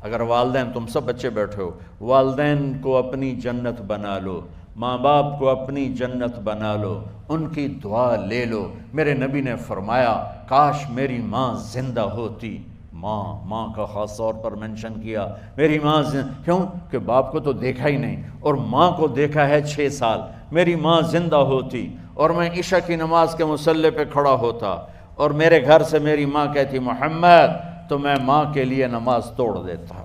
اگر والدین، تم سب بچے بیٹھے ہو، والدین کو اپنی جنت بنا لو، ماں باپ کو اپنی جنت بنا لو، ان کی دعا لے لو۔ میرے نبی نے فرمایا کاش میری ماں زندہ ہوتی۔ ماں کا خاص طور پر منشن کیا، میری ماں کیوں کہ باپ کو تو دیکھا ہی نہیں، اور ماں کو دیکھا ہے 6 سال۔ میری ماں زندہ ہوتی اور میں عشاء کی نماز کے مصلی پہ کھڑا ہوتا اور میرے گھر سے میری ماں کہتی محمد، تو میں ماں کے لیے نماز توڑ دیتا۔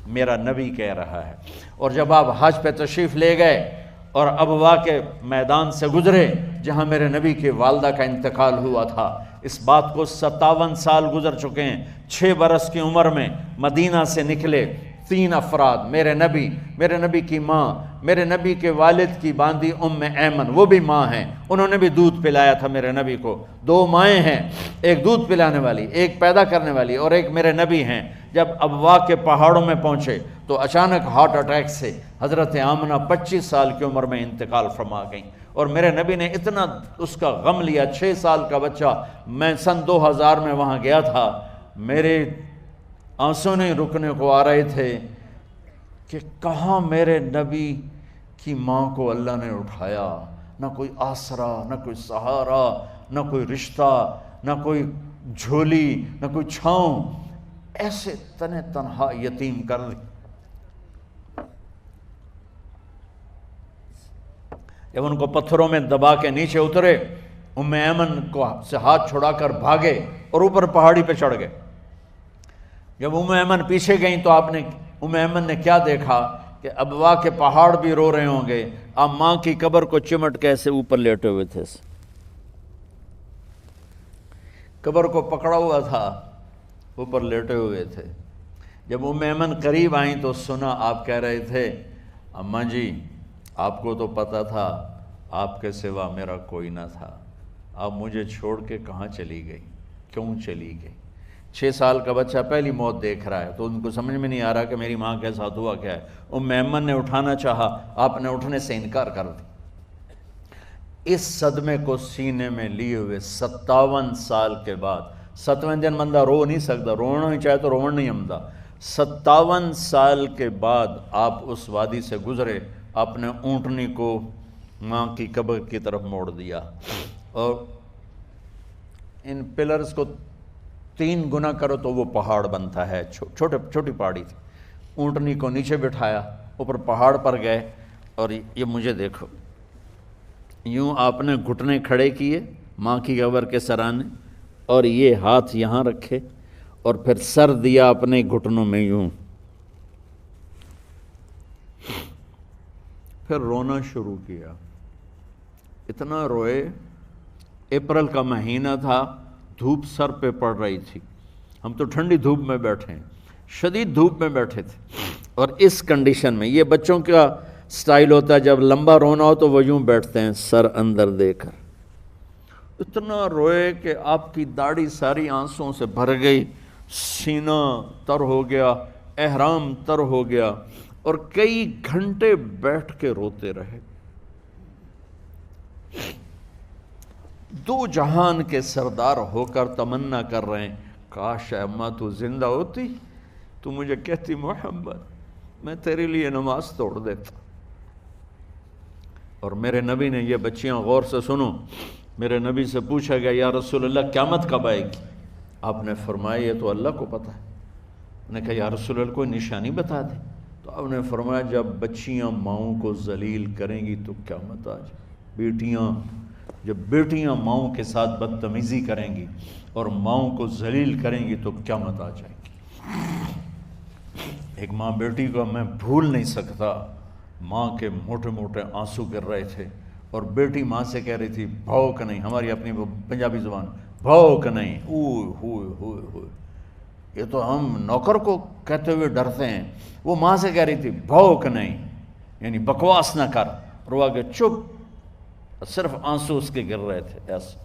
میرا نبی کہہ رہا ہے۔ اور جب آپ حج پہ تشریف لے گئے اور ابوا کے میدان سے گزرے جہاں میرے نبی کی والدہ کا انتقال ہوا تھا، اس بات کو 57 سال گزر چکے ہیں۔ 6 برس کی عمر میں مدینہ سے نکلے 3 افراد، میرے نبی کی ماں، میرے نبی کے والد کی باندی ام ایمن، وہ بھی ماں ہیں، انہوں نے بھی دودھ پلایا تھا میرے نبی کو۔ 2 مائیں ہیں، ایک دودھ پلانے والی، ایک پیدا کرنے والی، اور ایک میرے نبی ہیں۔ جب ابوا کے پہاڑوں میں پہنچے تو اچانک ہارٹ اٹیک سے حضرت آمنہ 25 سال کی عمر میں انتقال فرما گئیں، اور میرے نبی نے اتنا اس کا غم لیا۔ 6 سال کا بچہ، میں سن 2000 میں وہاں گیا تھا، میرے آنسوں نہیں رکنے کو آ رہے تھے کہ کہاں میرے نبی کی ماں کو اللہ نے اٹھایا، نہ کوئی آسرا، نہ کوئی سہارا، نہ کوئی رشتہ، نہ کوئی جھولی، نہ کوئی چھاؤں، ایسے تنہا یتیم کر دی۔ جب ان کو پتھروں میں دبا کے نیچے اترے، ام ایمن کو سے ہاتھ چھڑا کر بھاگے اور اوپر پہاڑی پہ چڑھ گئے۔ جب ام ایمن پیچھے گئیں تو ام ایمن نے کیا دیکھا کہ ابوا کے پہاڑ بھی رو رہے ہوں گے، آپ ماں کی قبر کو چمٹ کے ایسے اوپر لیٹے ہوئے تھے، قبر کو پکڑا ہوا تھا، اوپر لیٹے ہوئے تھے۔ جب ام ایمن قریب آئیں تو سنا آپ کہہ رہے تھے اماں جی، آپ کو تو پتہ تھا آپ کے سوا میرا کوئی نہ تھا، آپ مجھے چھوڑ کے کہاں چلی گئی، کیوں چلی گئی؟ 6 سال کا بچہ پہلی موت دیکھ رہا ہے تو ان کو سمجھ میں نہیں آ رہا کہ میری ماں کے ساتھ ہوا کیا ہے۔ ام ایمن نے اٹھانا چاہا، آپ نے اٹھنے سے انکار کر دی۔ اس صدمے کو سینے میں لیے ہوئے 57 سال کے بعد، 7ویں دن بندہ رو نہیں سکتا، رونا ہی چاہے تو رونا نہیں آمدا، 57 سال کے بعد آپ اس وادی سے گزرے، اپنے اونٹنی کو ماں کی قبر کی طرف موڑ دیا، اور ان پلرز کو 3 گنا کرو تو وہ پہاڑ بنتا ہے، چھوٹی پہاڑی تھی۔ اونٹنی کو نیچے بٹھایا، اوپر پہاڑ پر گئے، اور یہ مجھے دیکھو، یوں آپ نے گھٹنے کھڑے کیے ماں کی قبر کے سرانے، اور یہ ہاتھ یہاں رکھے، اور پھر سر دیا اپنے گھٹنوں میں یوں، پھر رونا شروع کیا۔ اتنا روئے، اپریل کا مہینہ تھا، دھوپ سر پہ پڑ رہی تھی، ہم تو ٹھنڈی دھوپ میں بیٹھے ہیں، شدید دھوپ میں بیٹھے تھے، اور اس کنڈیشن میں یہ بچوں کا سٹائل ہوتا ہے، جب لمبا رونا ہو تو وہ یوں بیٹھتے ہیں سر اندر دے کر۔ اتنا روئے کہ آپ کی داڑھی ساری آنسوں سے بھر گئی، سینہ تر ہو گیا، احرام تر ہو گیا، اور کئی گھنٹے بیٹھ کے روتے رہے۔ 2 جہان کے سردار ہو کر تمنا کر رہے ہیں کاش اماں تو زندہ ہوتی، تو مجھے کہتی محمد میں تیرے لیے نماز توڑ دیتا۔ اور میرے نبی نے، یہ بچیاں غور سے سنو، میرے نبی سے پوچھا گیا یا رسول اللہ قیامت کب آئے گی؟ آپ نے فرمایا یہ تو اللہ کو پتہ ہے۔ انہوں نے کہا یا رسول اللہ کوئی نشانی بتا دیں، تو آپ نے فرمایا جب بچیاں ماؤں کو ذلیل کریں گی تو قیامت آ جائے۔ جب بیٹیاں ماؤں کے ساتھ بدتمیزی کریں گی اور ماؤں کو ذلیل کریں گی تو قیامت آ جائے گی۔ ایک ماں بیٹی کو میں بھول نہیں سکتا، ماں کے موٹے موٹے آنسو گر رہے تھے، اور بیٹی ماں سے کہہ رہی تھی بھوک نہیں، ہماری اپنی پنجابی زبان، بھوک نہیں، اوئے ہوئے ہوئے ہوئے، یہ تو ہم نوکر کو کہتے ہوئے ڈرتے ہیں، وہ ماں سے کہہ رہی تھی بھوک نہیں، یعنی بکواس نہ کر، روا کے چپ، صرف آنسو اس کے گر رہے تھے ایسے۔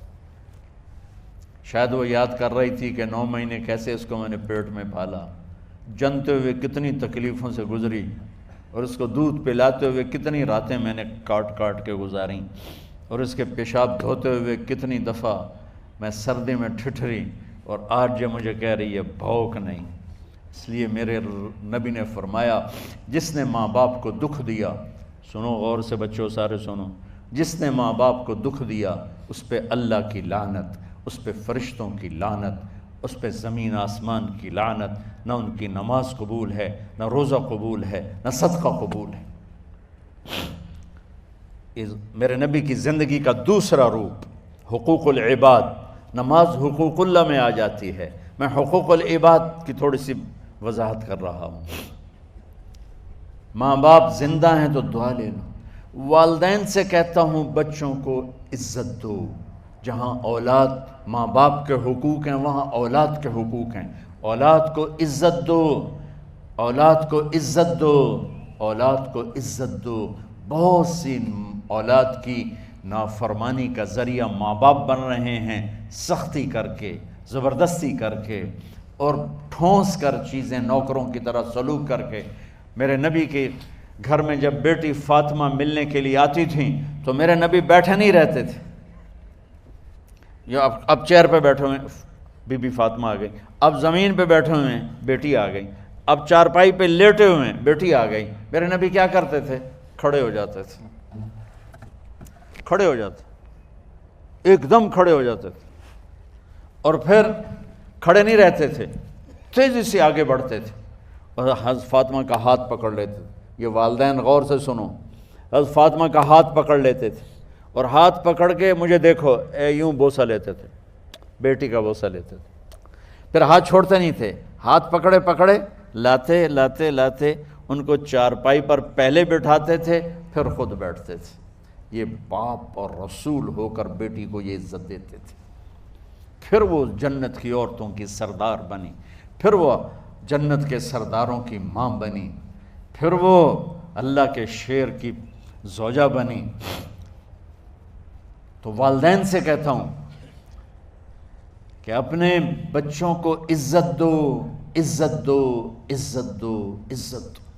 شاید وہ یاد کر رہی تھی کہ 9 مہینے کیسے اس کو میں نے پیٹ میں پالا، جنتے ہوئے کتنی تکلیفوں سے گزری، اور اس کو دودھ پلاتے ہوئے کتنی راتیں میں نے کاٹ کاٹ کے گزاریں، اور اس کے پیشاب دھوتے ہوئے کتنی دفعہ میں سردی میں ٹھٹھری، اور آج یہ مجھے کہہ رہی ہے بھوک نہیں۔ اس لیے میرے نبی نے فرمایا جس نے ماں باپ کو دکھ دیا، سنو غور سے بچوں سارے سنو، جس نے ماں باپ کو دکھ دیا اس پہ اللہ کی لعنت، اس پہ فرشتوں کی لعنت، اس پہ زمین آسمان کی لعنت، نہ ان کی نماز قبول ہے، نہ روزہ قبول ہے، نہ صدقہ قبول ہے۔ میرے نبی کی زندگی کا دوسرا روپ حقوق العباد، نماز حقوق اللہ میں آ جاتی ہے، میں حقوق العباد کی تھوڑی سی وضاحت کر رہا ہوں۔ ماں باپ زندہ ہیں تو دعا لے لو۔ والدین سے کہتا ہوں بچوں کو عزت دو، جہاں اولاد ماں باپ کے حقوق ہیں وہاں اولاد کے حقوق ہیں، اولاد کو عزت دو، اولاد کو عزت دو، اولاد کو عزت دو۔ بہت سی اولاد کی نافرمانی کا ذریعہ ماں باپ بن رہے ہیں، سختی کر کے، زبردستی کر کے اور ٹھونس کر چیزیں نوکروں کی طرح سلوک کر کے۔ میرے نبی کے گھر میں جب بیٹی فاطمہ ملنے کے لیے آتی تھیں تو میرے نبی بیٹھے نہیں رہتے تھے، یا اب چیئر پہ بیٹھے ہوئے بی بی فاطمہ آ گئی، اب زمین پہ بیٹھے ہوئے ہیں بیٹی آ گئی، اب چارپائی پہ لیٹے ہوئے ہیں بیٹی آ گئی۔ میرے نبی کیا کرتے تھے؟ کھڑے ہو جاتے تھے، کھڑے ہو جاتے، ایک دم کھڑے ہو جاتے تھے، اور پھر کھڑے نہیں رہتے تھے، تیزی سے آگے بڑھتے تھے اور حضرت فاطمہ کا ہاتھ پکڑ لیتے تھے۔ یہ والدین غور سے سنو، حضرت فاطمہ کا ہاتھ پکڑ لیتے تھے اور ہاتھ پکڑ کے مجھے دیکھو یوں بوسہ لیتے تھے، بیٹی کا بوسہ لیتے تھے، پھر ہاتھ چھوڑتے نہیں تھے، ہاتھ پکڑے پکڑے لاتے لاتے لاتے ان کو چارپائی پر پہلے بٹھاتے تھے پھر خود بیٹھتے تھے۔ یہ باپ اور رسول ہو کر بیٹی کو یہ عزت دیتے تھے۔ پھر وہ جنت کی عورتوں کی سردار بنی، پھر وہ جنت کے سرداروں کی ماں بنی، پھر وہ اللہ کے شیر کی زوجہ بنی۔ تو والدین سے کہتا ہوں کہ اپنے بچوں کو عزت دو، عزت دو، عزت دو، عزت دو۔